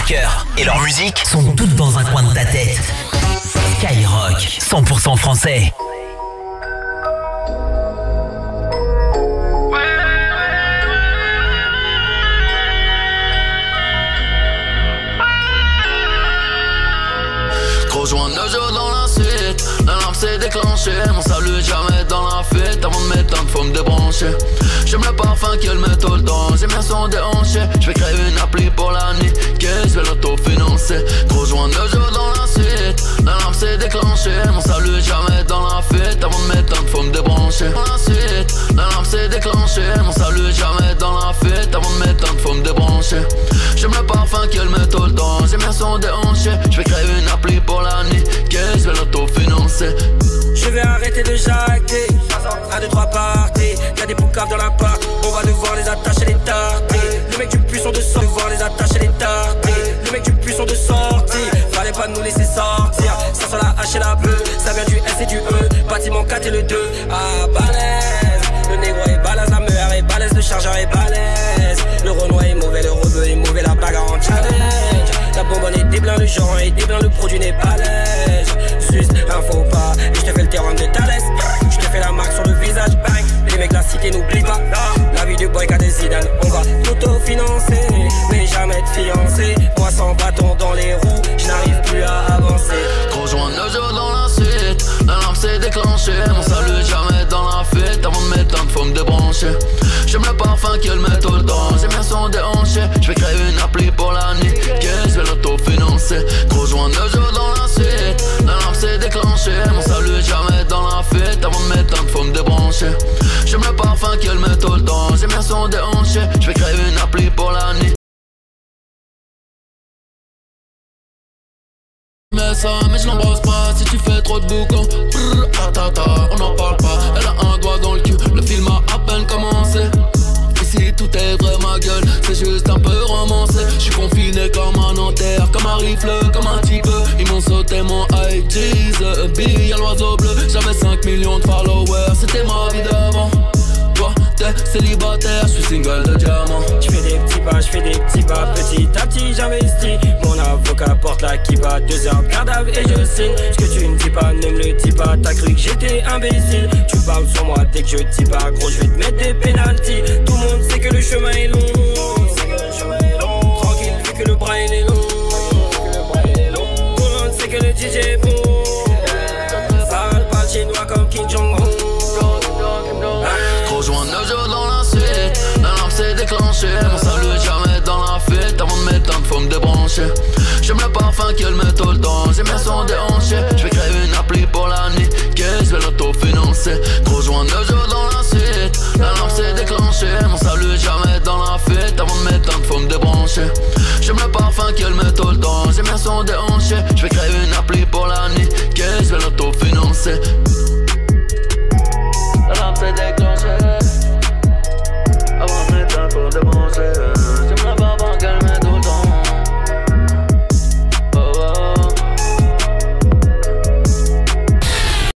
cœur. Et leur musique sont toutes dans un coin de ta tête. Skyrock, 100% français. Rejoins 9 jours dans la suite, l'alarme s'est déclenchée. Mon salut jamais dans la fuite. Avant de m'éteindre faut me débrancher. J'aime le parfum qu'elle met tout le temps. J'aime bien son déhanché. J'vais créer une appli pour la nuit, que j'vais l'autofinancer. Rejoins 9 jours dans la suite, l'alarme s'est déclenchée. Mon salut jamais dans la fuite. Avant de m'éteindre faut me débrancher. Dans la suite, l'alarme s'est déclenchée. Mon salut jamais dans la fuite. Avant de m'éteindre faut me débrancher. J'aime le parfum qu'elle met tout le temps. J'aime bien son déhanché. J'vais créer une appli pour la nuit, que j'vais l'autofinancer. Je vais arrêter de jacter. 1, 2, 3 parties. Y'a des poucaves dans l'appart. On va devoir les attacher, les tarter. Le mec du puissant de sortie. Devoir les attacher, les tarter. Le mec du puissant de sortie. Fallait pas nous laisser sortir. Ça sent la H et la bleue. Ça vient du S et du E. Bâtiment 4 et le 2. Ah, balèze. Le négro est balèze. La meilleure est balèze. Le chargeur est balèze. Le Renoir est mauvais. Le rebeu est mauvais. La bagarre en challenge. La bonbonne est déblin. Le genre est déblin. Le produit n'est pas lège. Juste un faux pas. Et je te fais le terrain de Thalès. Je te fais la marque sur le visage. Bang. Les mecs de la cité n'oublie pas. La vie du boy qu'a des Zidane. On va l'auto-financer, mais jamais de fiancé. Moi sans bâton dans les roues, je n'arrive plus à avancer. Rejoins 9 jours dans la suite, l'alarme s'est déclenchée. Mon salut jamais dans la fuite. Avant de m'éteindre faut me débrancher. J'aime le parfum qu'elle met tout le temps. J'aime bien son déhanché. J'vais créer une appli pour la nuit, que j'vais l'autofinancer. Rejoins 9 jours dans la suite, l'alarme s'est déclenchée. Mon salut jamais dans la fuite. Avant de m'éteindre faut me débrancher. J'aime le parfum qu'elle met tout le temps. J'aime bien son déhanché. J'vais créer une appli pour la nuit. Mais je l'embrasse pas si tu fais trop de boucan. On n'en parle pas, elle a un doigt dans le cul. Le film a à peine commencé. Ici tout est vrai ma gueule, c'est juste un peu romancé. J'suis confiné comme un Nanterre, comme un rifle, comme un type. Ils m'ont sauté mon IG's, billet à l'oiseau bleu. J'avais 5 millions de followers, c'était ma vie d'avant. Toi t'es célibataire, j'suis single de diamant. J'fais des petits pas, petit à petit j'investis. Mon avocat porte la kippa, 2 heures de garde à vue et je signe. Ce que tu ne dis pas, ne me le dis pas. T'as cru que j'étais imbécile. Tu parles sur moi dès que je dis pas. Gros je vais te mettre des pénaltys. Tout le monde sait que le chemin est long. Tranquille vu que le bras il est long. Tout le monde sait que le DJ est bon. Parle pas le chinois comme Kim Jong-un. Rejoins 9 jours dans la suite, l'alarme s'est déclenchée. Mon salut jamais dans la fuite. Avant de m'éteindre faut me débrancher. J'aime le parfum qu'elle met tout le temps. J'aime bien son déhanché. J'vais créer une appli pour la nuit, que j'vais l'autofinancer. Rejoins 9 jours dans la suite, l'alarme s'est déclenchée. Mon salut jamais dans la fuite. Avant de m'éteindre faut me débrancher. J'aime le parfum qu'elle met tout le temps. J'aime bien son déhanché. J'vais créer une appli pour la nuit, que j'vais l'autofinancer.